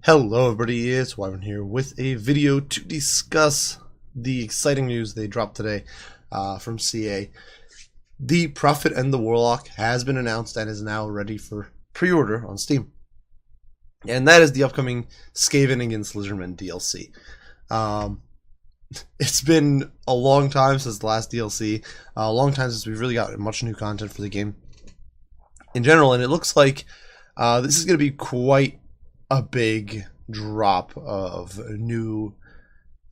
Hello everybody, it's Wyvern here with a video to discuss the exciting news they dropped today from CA. The Prophet and the Warlock has been announced and is now ready for pre-order on Steam. And that is the upcoming Skaven against Lizardmen DLC. It's been a long time since the last DLC, a long time since we've really gotten much new content for the game in general, and it looks like this is going to be quite a big drop of new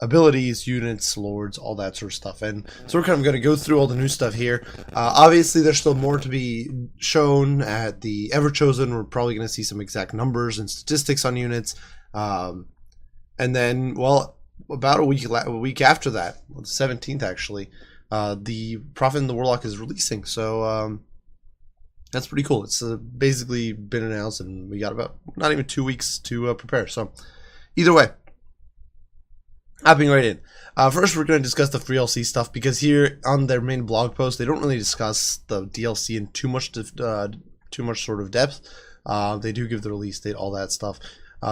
abilities, units, lords, all that sort of stuff. And so we're kind of going to go through all the new stuff here. Obviously, there's still more to be shown at the Everchosen. We're probably going to see some exact numbers and statistics on units. And then, well, about a week after that, the 17th actually, the Prophet and the Warlock is releasing. So that's pretty cool. It's basically been announced, and we got about not even 2 weeks to prepare. So, either way, hopping right in. First, we're going to discuss the free DLC stuff, because here on their main blog post, they don't really discuss the DLC in too much sort of depth. They do give the release date, all that stuff.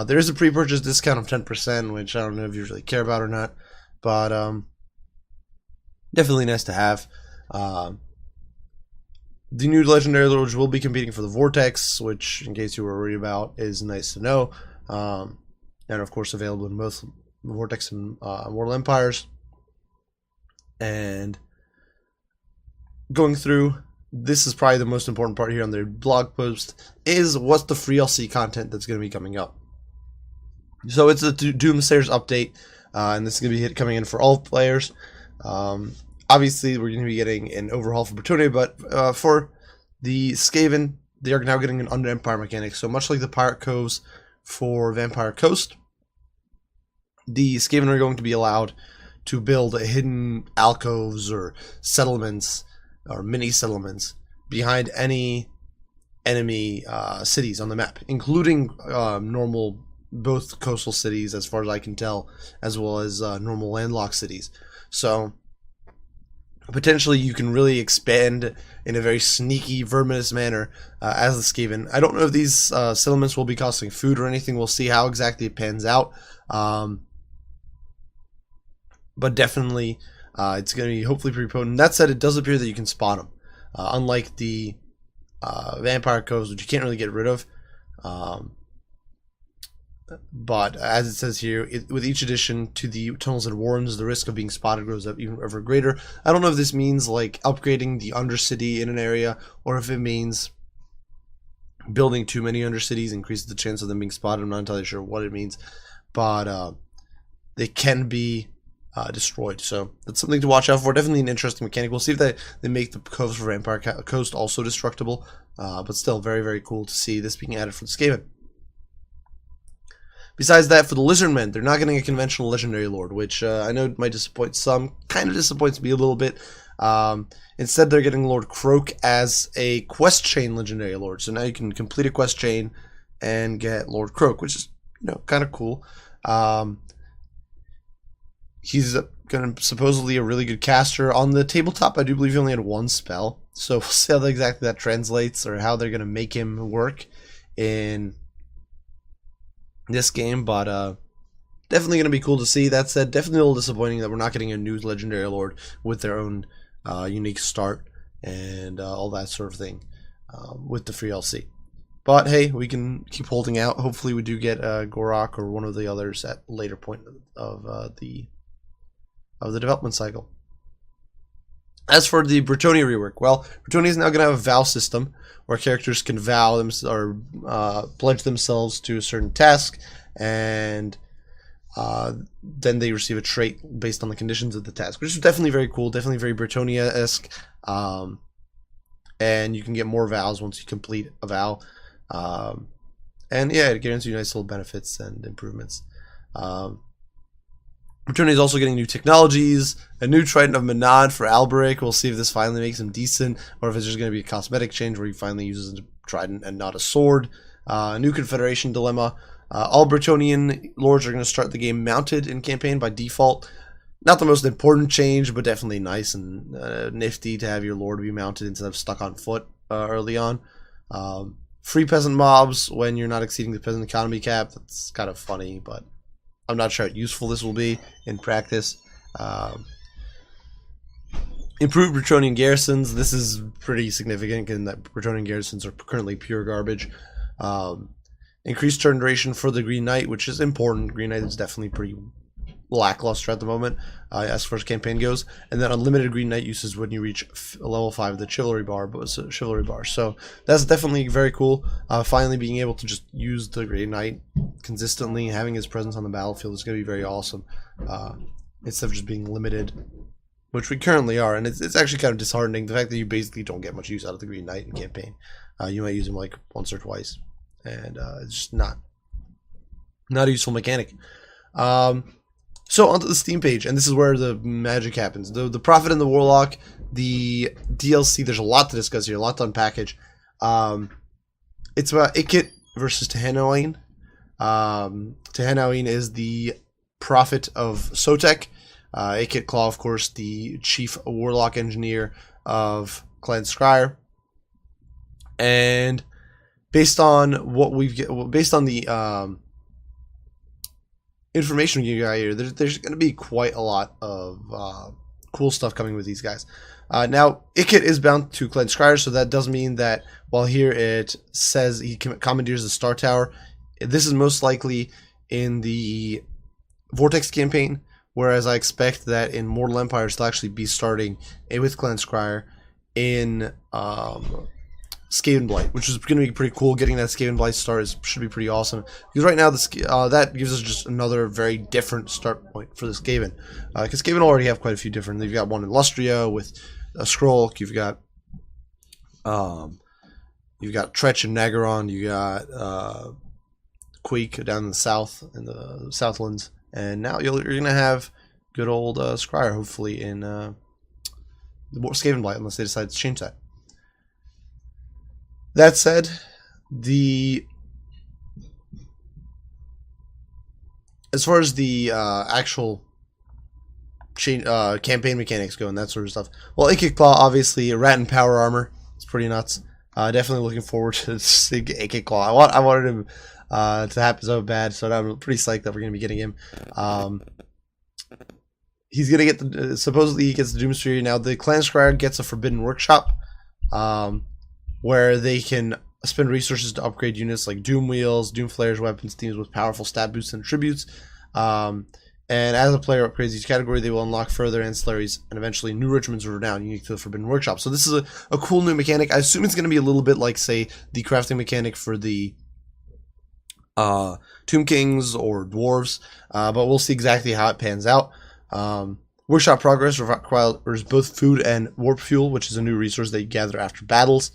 There is a pre-purchase discount of 10%, which I don't know if you really care about or not, but definitely nice to have. The new Legendary Lords will be competing for the Vortex, which, in case you were worried about, is nice to know. And, of course, available in both Vortex and Mortal Empires. And going through, this is probably the most important part here on their blog post, is what's the free DLC content that's going to be coming up. So it's a Doomsayers update, and this is going to be coming in for all players. Obviously, we're going to be getting an overhaul for Brettonia, but for the Skaven, they are now getting an Under Empire mechanic. So much like the Pirate Coves for Vampire Coast, the Skaven are going to be allowed to build hidden alcoves or settlements or mini settlements behind any enemy cities on the map, including normal both coastal cities, as far as I can tell, as well as normal landlocked cities. So potentially you can really expand in a very sneaky, verminous manner as the Skaven. I don't know if these settlements will be costing food or anything. We'll see how exactly it pans out. But definitely it's going to be hopefully pretty potent. That said, it does appear that you can spawn them. Unlike the Vampire Coves, which you can't really get rid of. But as it says here, with each addition to the tunnels and warrens, the risk of being spotted grows up even ever greater. I don't know if this means like upgrading the undercity in an area, or if it means building too many undercities increases the chance of them being spotted. I'm not entirely sure what it means, but they can be destroyed. So that's something to watch out for. Definitely an interesting mechanic. We'll see if they make the coves for Vampire Coast also destructible, but still very, very cool to see this being added for the Skaven. Besides that, for the Lizardmen, they're not getting a conventional Legendary Lord, which I know might disappoint some. Kind of disappoints me a little bit. Instead, they're getting Lord Kroak as a quest chain Legendary Lord. So now you can complete a quest chain and get Lord Kroak, which is, kind of cool. He's supposedly a really good caster. On the tabletop, I do believe he only had one spell. So we'll see how exactly that translates, or how they're going to make him work in this game, but definitely going to be cool to see. That said, definitely a little disappointing that we're not getting a new Legendary Lord with their own unique start and all that sort of thing with the free LC. But hey, we can keep holding out. Hopefully we do get Kroak or one of the others at a later point of the development cycle. As for the Brettonia rework, well, Bretonia is now going to have a vow system where characters can vow or pledge themselves to a certain task, and then they receive a trait based on the conditions of the task, which is definitely very cool, definitely very Brettonia-esque. And you can get more vows once you complete a vow. And yeah, it guarantees you nice little benefits and improvements. Brettonia is also getting new technologies, a new Trident of Manad for Alberic. We'll see if this finally makes him decent, or if it's just going to be a cosmetic change where he finally uses a trident and not a sword. A new Confederation dilemma. All Bretonnian lords are going to start the game mounted in campaign by default. Not the most important change, but definitely nice and nifty to have your lord be mounted instead of stuck on foot early on. free peasant mobs when you're not exceeding the peasant economy cap. That's kind of funny, but I'm not sure how useful this will be in practice. Improved Bretonnian garrisons. This is pretty significant, given that Bretonnian garrisons are currently pure garbage. Increased turn duration for the Green Knight, which is important. Green Knight is definitely pretty lackluster at the moment as far as campaign goes. And then unlimited Green Knight uses when you reach level 5 of the chivalry bar. So that's definitely very cool. Finally being able to just use the Green Knight consistently, having his presence on the battlefield is going to be very awesome. Instead of just being limited, which we currently are. And it's actually kind of disheartening, the fact that you basically don't get much use out of the Green Knight in campaign. You might use him like once or twice, and it's just not a useful mechanic. So onto the Steampage, and this is where the magic happens. The Prophet and the Warlock, the DLC, there's a lot to discuss here, a lot to unpackage. It's about Ikit versus Tehanoin. Tehanoin is the Prophet of Sotek. Ikit Claw, of course, the chief warlock engineer of Clan Scryer. And based on what based on the information you got here, there's going to be quite a lot of cool stuff coming with these guys. Now, Ikit is bound to Clan Scryer, so that does mean that while here it says he commandeers the Star Tower, this is most likely in the Vortex campaign, whereas I expect that in Mortal Empires to actually be starting with Clan Scryer in Skaven Blight, which is going to be pretty cool. Getting that Skaven Blight start should be pretty awesome, because right now that gives us just another very different start point for the Skaven, because Skaven already have quite a few different. You've got one in Lustria with a Kroak, you've got Tretch and Nagaron, you got Quake down in the south, in the Southlands, and now you're going to have good old Scryer, hopefully, in the Skaven Blight, unless they decide to change that. That said, as far as the actual campaign mechanics go and that sort of stuff, well, Ikit Claw, obviously, Rat and Power Armor, it's pretty nuts. Definitely looking forward to seeing Ikit Claw. I wanted him to happen so bad, so I'm pretty psyched that we're going to be getting him. He's going to get supposedly he gets the Doomsayers. Now, the Clan Scryer gets a Forbidden Workshop, where they can spend resources to upgrade units like Doom Wheels, Doom Flares, weapons, teams with powerful stat boosts and tributes. And as a player upgrades each category, they will unlock further ancillaries and eventually new regiments of renown unique to the Forbidden Workshop. So this is a cool new mechanic. I assume it's going to be a little bit like, say, the crafting mechanic for the Tomb Kings or Dwarves, but we'll see exactly how it pans out. Workshop progress requires both food and warp fuel, which is a new resource that you gather after battles.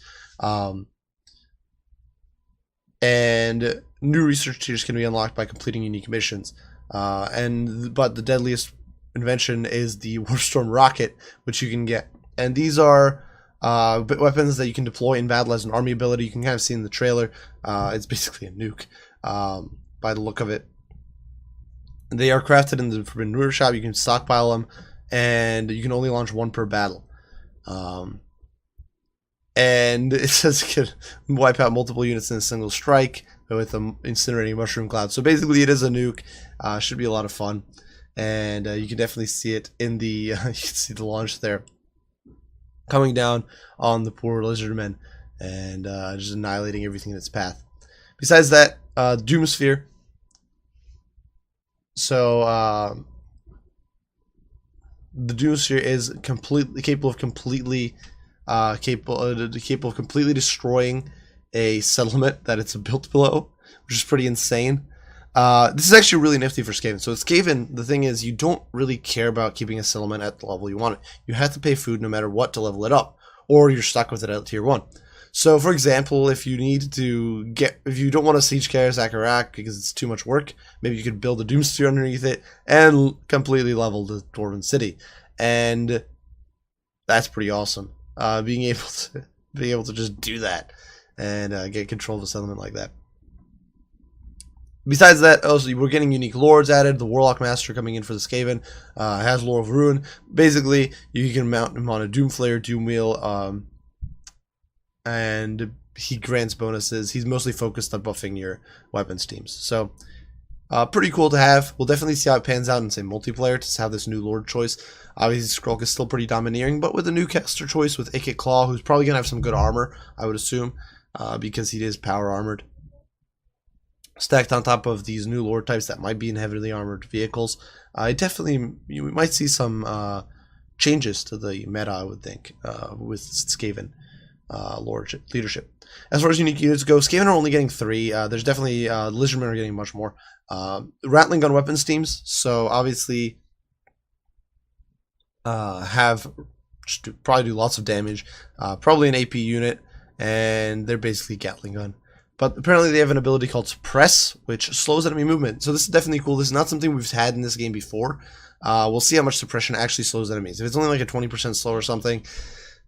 And new research tiers can be unlocked by completing unique missions. But the deadliest invention is the Warstorm Rocket, which you can get. And these are weapons that you can deploy in battle as an army ability. You can kind of see in the trailer. It's basically a nuke by the look of it. They are crafted in the Forbidden Workshop. You can stockpile them, and you can only launch one per battle. And it says it can wipe out multiple units in a single strike with an incinerating mushroom cloud. So basically, it is a nuke. Should be a lot of fun, and you can definitely see it in the. You can see the launch there, coming down on the poor Lizardmen and just annihilating everything in its path. Besides that, Doomsphere. So the Doomsayers is capable of completely destroying a settlement that it's built below, which is pretty insane. This is actually really nifty for Skaven. So it's Skaven, the thing is, you don't really care about keeping a settlement at the level you want it. You have to pay food no matter what to level it up, or you're stuck with it at tier 1. So, for example, if you don't want to siege Karazak because it's too much work, maybe you could build a Doomsphere underneath it and completely level the Dwarven city, and that's pretty awesome. Being able to just do that and get control of a settlement like that. Besides that, also we're getting unique lords added. The Warlock Master coming in for the Skaven has Lore of Ruin. Basically, you can mount him on a Doom Flare, Doom Wheel, and he grants bonuses. He's mostly focused on buffing your weapons teams. So pretty cool to have. We'll definitely see how it pans out in, say, multiplayer to have this new Lord choice. Obviously, Kroak is still pretty domineering, but with a new caster choice with Ikit Claw, who's probably going to have some good armor, I would assume, because he is power armored. Stacked on top of these new Lord types that might be in heavily armored vehicles, we might see some changes to the meta, I would think, with Skaven leadership. As far as unique units go, Skaven are only getting 3. There's definitely Lizardmen are getting much more. Rattling gun weapons teams, so obviously probably do lots of damage, probably an AP unit, and they're basically Gatling gun. But apparently they have an ability called Suppress, which slows enemy movement. So this is definitely cool. This is not something we've had in this game before. We'll see how much suppression actually slows enemies. If it's only like a 20% slow or something,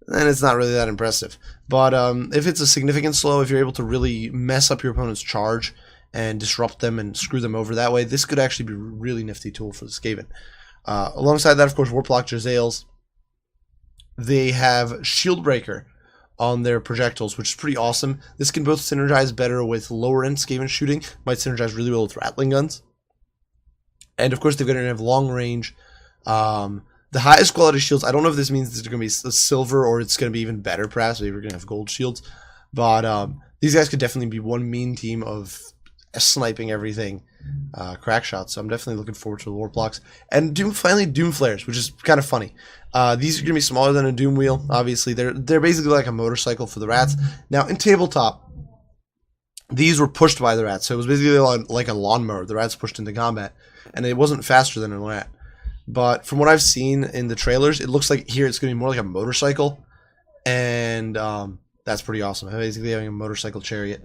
then it's not really that impressive. But if it's a significant slow, if you're able to really mess up your opponent's charge and disrupt them and screw them over that way, this could actually be a really nifty tool for the Skaven. Alongside that, of course, Warlock Jezzails. They have Shield Breaker on their projectiles, which is pretty awesome. This can both synergize better with lower end Skaven shooting, might synergize really well with Rattling guns. And of course, they're going to have long range. The highest quality shields, I don't know if this means it's going to be silver or it's going to be even better, perhaps. Maybe we're going to have gold shields. But these guys could definitely be one mean team of sniping everything, crack shots. So I'm definitely looking forward to the warp blocks. And finally, Doom Flares, which is kind of funny. These are going to be smaller than a Doom Wheel. Obviously, they're basically like a motorcycle for the rats. Now, in tabletop, these were pushed by the rats. So it was basically like a lawnmower. The rats pushed into combat. And it wasn't faster than a rat. But from what I've seen in the trailers, it looks like here it's going to be more like a motorcycle. And that's pretty awesome. Basically having a motorcycle chariot.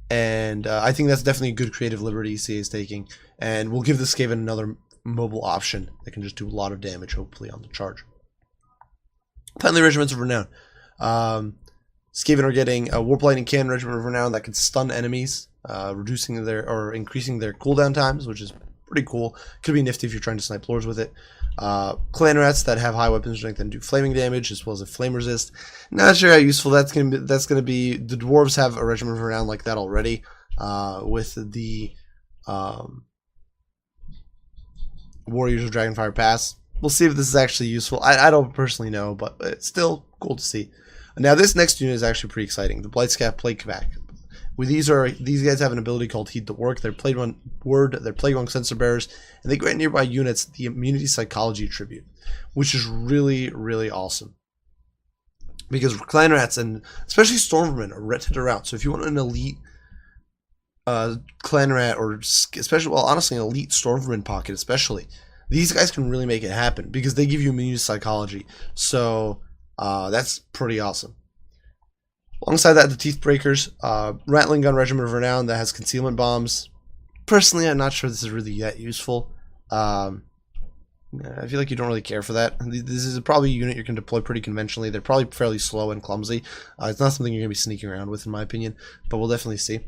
And I think that's definitely a good creative liberty CA is taking. And we'll give the Skaven another mobile option that can just do a lot of damage, hopefully, on the charge. Finally, Regiments of Renown. Skaven are getting a Warp Lightning Cannon Regiment of Renown that can stun enemies, increasing their cooldown times, which is pretty cool. Could be nifty if you're trying to snipe lords with it. Clan rats that have high weapon strength and do flaming damage, as well as a flame resist. Not sure how useful that's gonna be. The dwarves have a Regiment of Renown like that already, with the Warriors of Dragonfire Pass. We'll see if this is actually useful. I don't personally know, but it's still cool to see. Now this next unit is actually pretty exciting. The Blightscap Plague Pack. These guys have an ability called Heed the Work. They're Plague Wrong Sensor Bearers, and they grant nearby units the Immunity Psychology Tribute, which is really, really awesome. Because Clan Rats, and especially Stormvermen, are rented around. So if you want an elite Clan Rat, or especially, well, honestly, an elite Stormvermen pocket especially, these guys can really make it happen, because they give you Immunity Psychology. So that's pretty awesome. Alongside that, the Teeth Breakers, Rattling Gun Regiment of Renown that has concealment bombs. Personally, I'm not sure this is really that useful. I feel like you don't really care for that. This is probably a unit you can deploy pretty conventionally. They're probably fairly slow and clumsy. It's not something you're going to be sneaking around with, in my opinion, but we'll definitely see.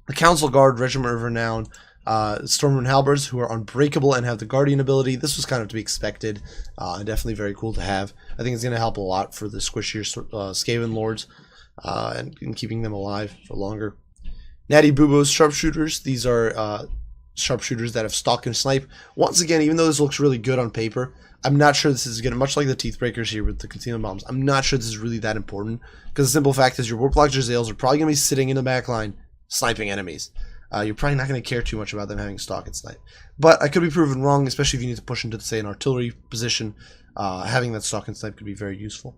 The Council Guard Regiment of Renown, Stormwind Halberds, who are unbreakable and have the Guardian ability. This was kind of to be expected, and definitely very cool to have. I think it's going to help a lot for the squishier Skaven Lords. And keeping them alive for longer. Natty Boobo's Sharpshooters. These are sharpshooters that have Stalk and Snipe. Once again, even though this looks really good on paper, I'm not sure this is going to, much like the Teeth Breakers here with the concealment bombs, I'm not sure this is really that important. Because the simple fact is your Warlock Jezzails are probably going to be sitting in the back line sniping enemies. You're probably not going to care too much about them having Stalk and Snipe. But I could be proven wrong, especially if you need to push into, say, an artillery position. Having that Stalk and Snipe could be very useful.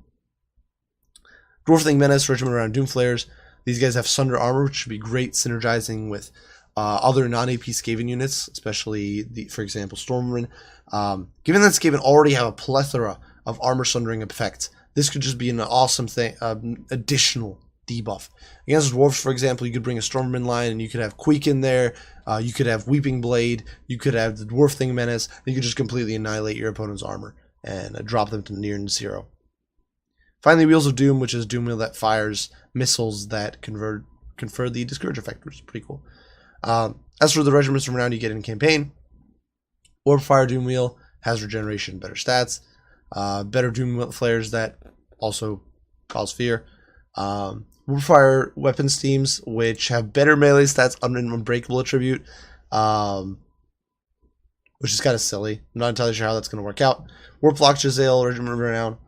Dwarfling Menace, Regiment around Doom Flares. These guys have Sunder Armor, which should be great synergizing with other non-AP Skaven units, especially, for example, Stormwind. Given that Skaven already have a plethora of armor sundering effects, this could just be an awesome thing, additional debuff. Against Dwarves, for example, you could bring a Stormwind line, and you could have Queek in there, you could have Weeping Blade, you could have the Dwarfling Menace, and you could just completely annihilate your opponent's armor and drop them to near zero. Finally, Wheels of Doom, which is a Doom Wheel that fires missiles that confer the Discourage effect, which is pretty cool. As for the Regiments of Renown you get in campaign, Orb Fire Doom Wheel has regeneration, better stats, better Doom Flares that also cause fear. Warfire weapons teams, which have better melee stats on an Unbreakable attribute, which is kind of silly. I'm not entirely sure how that's going to work out. Warlock, Giselle, Regiment Renown,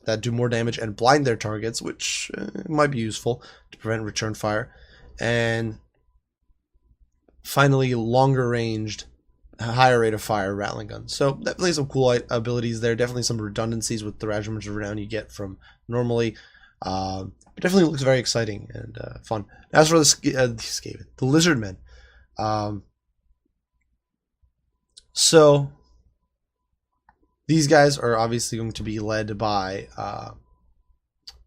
that do more damage and blind their targets, which might be useful to prevent return fire. And finally, longer ranged, higher rate of fire rattling guns. So definitely some cool abilities there. Definitely some redundancies with the Regiments of Renown you get from normally. But definitely looks very exciting and fun. As for the Skaven, the Lizardmen. So these guys are obviously going to be led by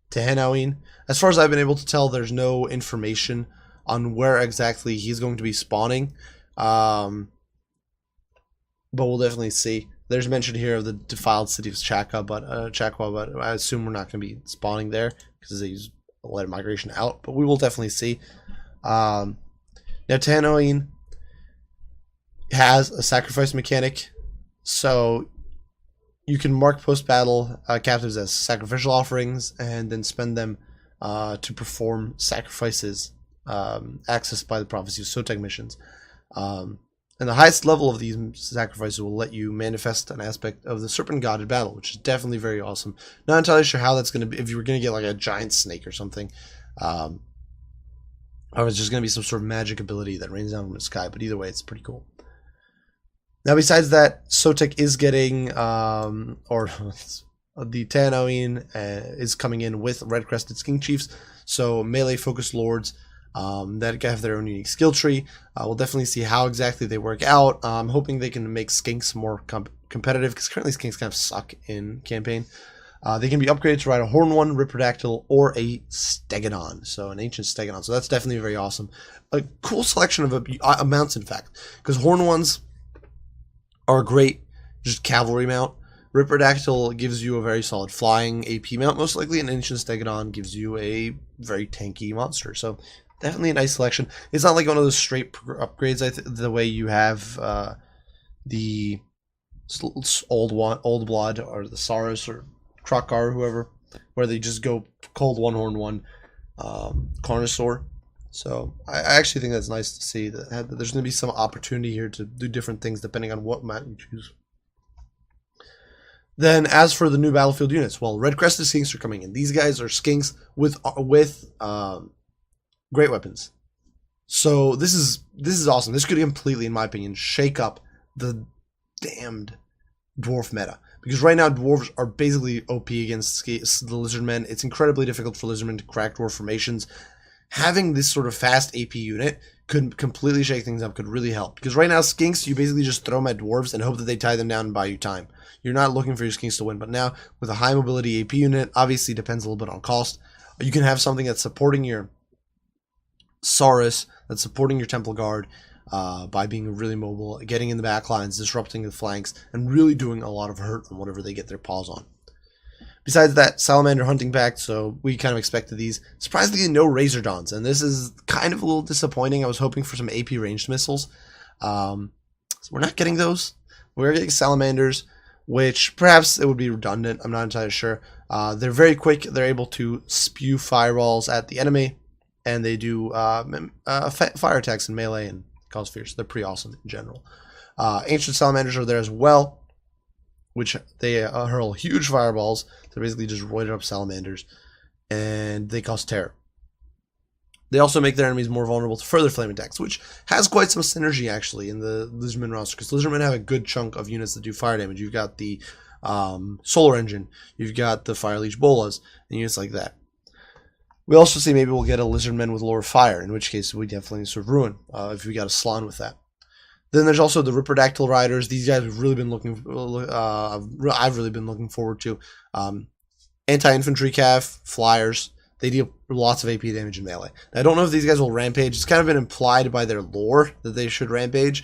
Tehenowin. As far as I've been able to tell, there's no information on where exactly he's going to be spawning. But we'll definitely see. There's mention here of the defiled city of Chakwa, but I assume we're not going to be spawning there because they let migration out. But we will definitely see. Now, Tehenowin has a sacrifice mechanic, so you can mark post-battle captives as sacrificial offerings and then spend them to perform sacrifices accessed by the Prophecy of Sotek missions. And the highest level of these sacrifices will let you manifest an aspect of the Serpent God in battle, which is definitely very awesome. Not entirely sure how that's going to be, if you were going to get like a giant snake or something. Or it's just going to be some sort of magic ability that rains down from the sky, but either way, it's pretty cool. Now, besides that, Sotek is getting, or the Tehenowin is coming in with Red Crested Skink Chiefs, so melee-focused lords that have their own unique skill tree. We'll definitely see how exactly they work out. I'm hoping they can make skinks more competitive, because currently skinks kind of suck in campaign. They can be upgraded to ride a Horn One, Ripperdactyl, or a Stegodon, so an Ancient Stegodon. So that's definitely very awesome. A cool selection of mounts, in fact, because Horn Ones are a great just cavalry mount. Ripperdactyl gives you a very solid flying AP mount, most likely, and Ancient Stegodon gives you a very tanky monster. So definitely a nice selection. It's not like one of those straight upgrades the way you have the Old Blood or the Saurus or Kroak or whoever, where they just go cold one horn one Carnosaur. So I actually think that's nice to see that there's going to be some opportunity here to do different things depending on what map you choose. Then, as for the new battlefield units, well, Red Crested Skinks are coming in. These guys are skinks with great weapons. So this is awesome. This could completely, in my opinion, shake up the damned dwarf meta. Because right now, dwarves are basically OP against the Lizardmen. It's incredibly difficult for Lizardmen to crack dwarf formations. Having this sort of fast AP unit could completely shake things up, could really help. Because right now, skinks, you basically just throw them at dwarves and hope that they tie them down and buy you time. You're not looking for your skinks to win. But now, with a high mobility AP unit, obviously depends a little bit on cost. You can have something that's supporting your Saurus, that's supporting your Temple Guard by being really mobile, getting in the back lines, disrupting the flanks, and really doing a lot of hurt on whatever they get their paws on. Besides that, Salamander Hunting Pact, so we kind of expected these. Surprisingly, no Razordons, and this is kind of a little disappointing. I was hoping for some AP ranged missiles. So we're not getting those. We're getting Salamanders, which perhaps it would be redundant. I'm not entirely sure. They're very quick. They're able to spew fireballs at the enemy, and they do fire attacks in melee and cause fear. So they're pretty awesome in general. Ancient Salamanders are there as well, which they hurl huge fireballs. They're basically just roided up salamanders, and they cause terror. They also make their enemies more vulnerable to further flame attacks, which has quite some synergy, actually, in the Lizardmen roster, because Lizardmen have a good chunk of units that do fire damage. You've got the Solar Engine, you've got the Fire Leech Bolas, and units like that. We also see maybe we'll get a Lizardmen with lower fire, in which case we definitely sort of ruin if we got a Slan with that. Then there's also the Ripperdactyl Riders. These guys have really been I've really been looking forward to. Anti-infantry cav, flyers. They deal lots of AP damage in melee. Now, I don't know if these guys will rampage. It's kind of been implied by their lore that they should rampage.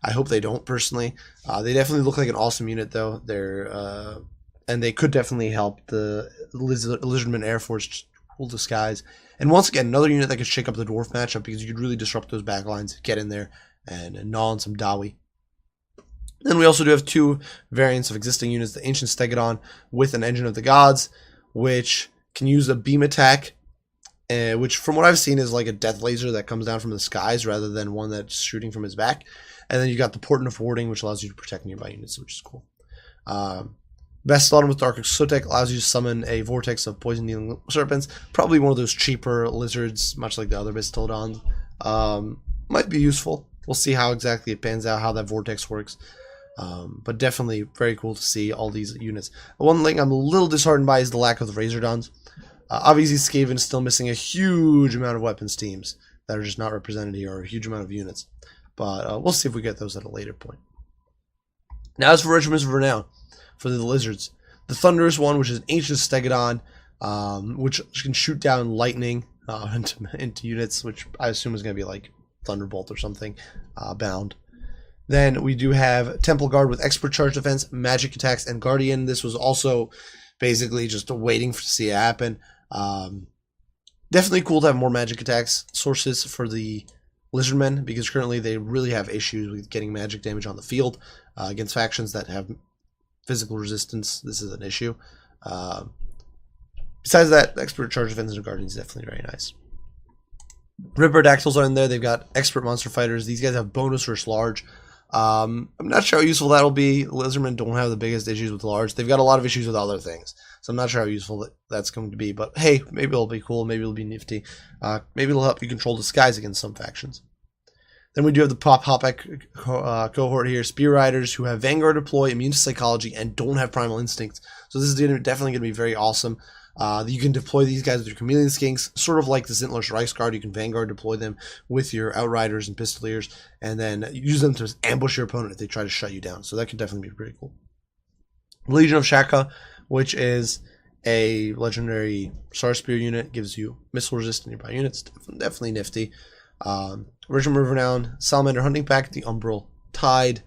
I hope they don't, personally. They definitely look like an awesome unit, though. And they could definitely help the Lizardmen Air Force rule the skies. And once again, another unit that could shake up the dwarf matchup, because you could really disrupt those backlines, get in there, and gnaw on some Dawi. Then we also do have two variants of existing units, the Ancient Stegodon with an Engine of the Gods, which can use a beam attack which from what I've seen is like a death laser that comes down from the skies rather than one that's shooting from his back. And then you got the Portent of Warding, which allows you to protect nearby units, which is cool. Best Slaughter with Dark Exotic allows you to summon a vortex of poison-dealing serpents. Probably one of those cheaper lizards, much like the other Bistodons. Might be useful. We'll see how exactly it pans out, how that vortex works. But definitely very cool to see all these units. One thing I'm a little disheartened by is the lack of the Razordons. Obviously, Skaven is still missing a huge amount of weapons teams that are just not represented here, or a huge amount of units. But we'll see if we get those at a later point. Now, as for Regiments of Renown, for the lizards, the Thunderous one, which is an ancient Stegodon, which can shoot down lightning into units, which I assume is going to be like Thunderbolt or something bound. Then we do have Temple Guard with Expert Charge Defense, Magic Attacks, and Guardian. This was also basically just waiting to see it happen. Definitely cool to have more magic attacks sources for the Lizardmen, because currently they really have issues with getting magic damage on the field against factions that have physical resistance. This is an issue. Besides that, Expert Charge Defense and Guardian is definitely very nice. Ripperdactyls are in there. They've got Expert Monster Fighters. These guys have bonus versus large. I'm not sure how useful that'll be. Lizardmen don't have the biggest issues with large. They've got a lot of issues with other things. So I'm not sure how useful that's going to be. But hey, maybe it'll be cool. Maybe it'll be nifty. Maybe it'll help you control the skies against some factions. Then we do have the Hopek cohort here. Spear Riders who have Vanguard Deploy, Immune to Psychology, and don't have Primal Instincts. So this is definitely going to be very awesome. You can deploy these guys with your Chameleon Skinks, sort of like the Zintler's Reichsguard. You can Vanguard deploy them with your Outriders and Pistoliers, and then use them to ambush your opponent if they try to shut you down. So that could definitely be pretty cool. Legion of Shaka, which is a legendary Star Spear unit, gives you missile resist nearby units. Definitely nifty. Regiment of Renown, Salamander Hunting Pack, the Umbral Tide.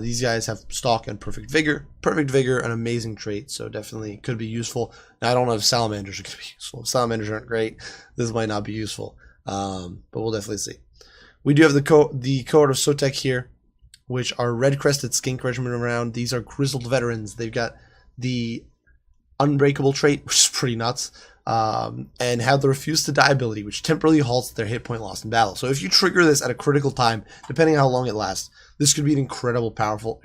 These guys have Stalk and Perfect Vigor. Perfect Vigor, an amazing trait, so definitely could be useful. Now, I don't know if Salamanders are going to be useful. If Salamanders aren't great, this might not be useful. But we'll definitely see. We do have the cohort of Sotek here, which are Red-Crested Skink Regiment of Renown. These are grizzled veterans. They've got the Unbreakable trait, which is pretty nuts. And have the Refuse to Die ability, which temporarily halts their hit point loss in battle. So if you trigger this at a critical time, depending on how long it lasts, this could be an incredibly powerful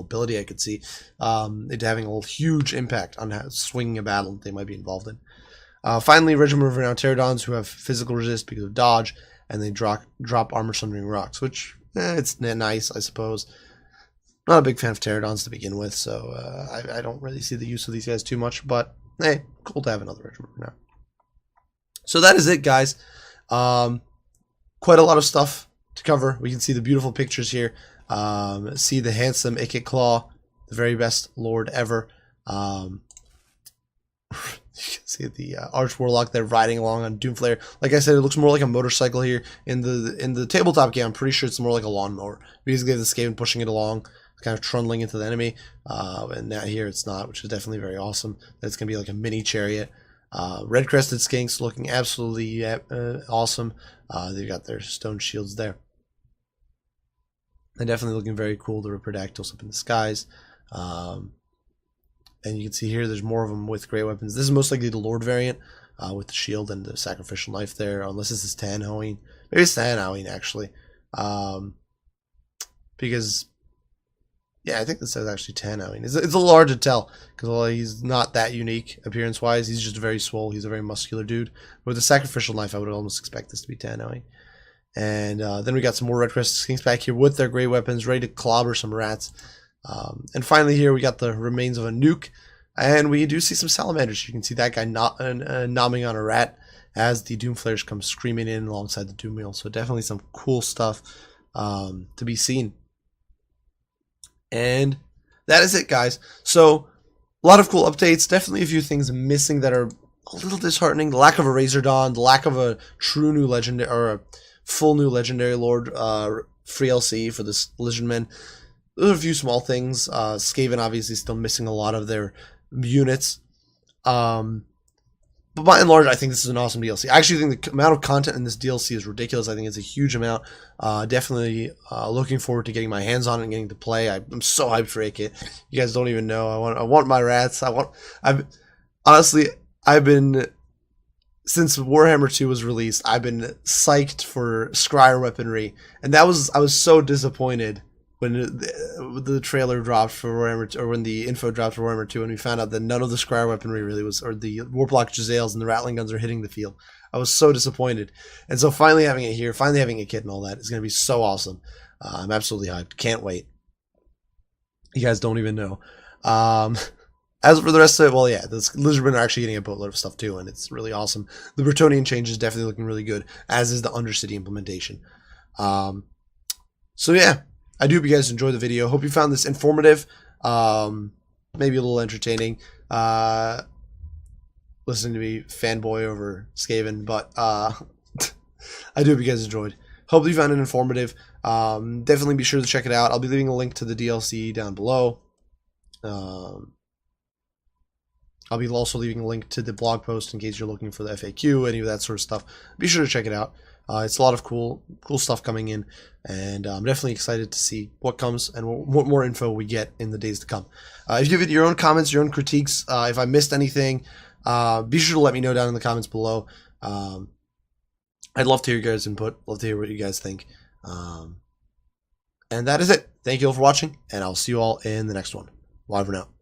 ability. I could see it having a huge impact on swinging a battle that they might be involved in. Finally, Regiment of Renowned Pterodons, who have physical resist because of dodge, and they drop armor sundering rocks, which it's nice, I suppose. Not a big fan of Pterodons to begin with, so I don't really see the use of these guys too much, but hey, cool to have another regiment now. So that is it, guys. Quite a lot of stuff to cover. We can see the beautiful pictures here. See the handsome Ikit Claw, the very best lord ever. You can see the Arch Warlock there riding along on Doomflare. Like I said, it looks more like a motorcycle here. In the tabletop game, I'm pretty sure it's more like a lawnmower. Basically, the Skaven pushing it along, kind of trundling into the enemy, and now here it's not, which is definitely very awesome. That's going to be like a mini chariot. Red-Crested Skinks looking absolutely awesome. They've got their stone shields there. They're definitely looking very cool, the Ripperdactyls up in the skies. And you can see here there's more of them with great weapons. This is most likely the Lord variant with the shield and the sacrificial knife there, unless this is Tanhoing. Maybe it's Tanhoing, actually. Because... yeah, I think this is actually Tanhoing. It's a little hard to tell because he's not that unique appearance-wise. He's just very swole. He's a very muscular dude. But with the sacrificial knife, I would almost expect this to be Tanhoing. And then we got some more Red-Crested Skinks back here with their great weapons, ready to clobber some rats. And finally here, we got the remains of a nuke. And we do see some salamanders. You can see that guy nomming on a rat as the Doomflares come screaming in alongside the Doom Wheel. So definitely some cool stuff to be seen. And that is it, guys. So a lot of cool updates. Definitely a few things missing that are a little disheartening. The lack of a Razordon, the lack of a true new legendary or a full new legendary lord free LC for this Lizardmen. Those are a few small things. Skaven obviously still missing a lot of their units. But by and large, I think this is an awesome DLC. I actually think the amount of content in this DLC is ridiculous. I think it's a huge amount. Definitely looking forward to getting my hands on it and getting to play. I'm so hyped for it. You guys don't even know. I want my rats. I've been since Warhammer 2 was released, I've been psyched for Scryer weaponry, and I was so disappointed when the trailer dropped for Warhammer 2, or when the info dropped for Warhammer 2, and we found out that none of the Scryer weaponry really was, or the Warplock Jezzails and the Rattling Guns are hitting the field. I was so disappointed, and so finally having it here, finally having a kit and all that is going to be so awesome. I'm absolutely hyped. Can't wait. You guys don't even know. As for the rest of it, well, yeah, the Lizardmen are actually getting a boatload of stuff too, and it's really awesome. The Bretonnian change is definitely looking really good, as is the Undercity implementation. So yeah, I do hope you guys enjoyed the video. Hope you found this informative, maybe a little entertaining. Listening to me fanboy over Skaven, but I do hope you guys enjoyed. Hope you found it informative. Definitely be sure to check it out. I'll be leaving a link to the DLC down below. I'll be also leaving a link to the blog post in case you're looking for the FAQ, any of that sort of stuff. Be sure to check it out. It's a lot of cool stuff coming in, and I'm definitely excited to see what comes and what more info we get in the days to come. If you have your own comments, your own critiques, if I missed anything, be sure to let me know down in the comments below. I'd love to hear your guys' input. Love to hear what you guys think. And that is it. Thank you all for watching, and I'll see you all in the next one. Bye for now.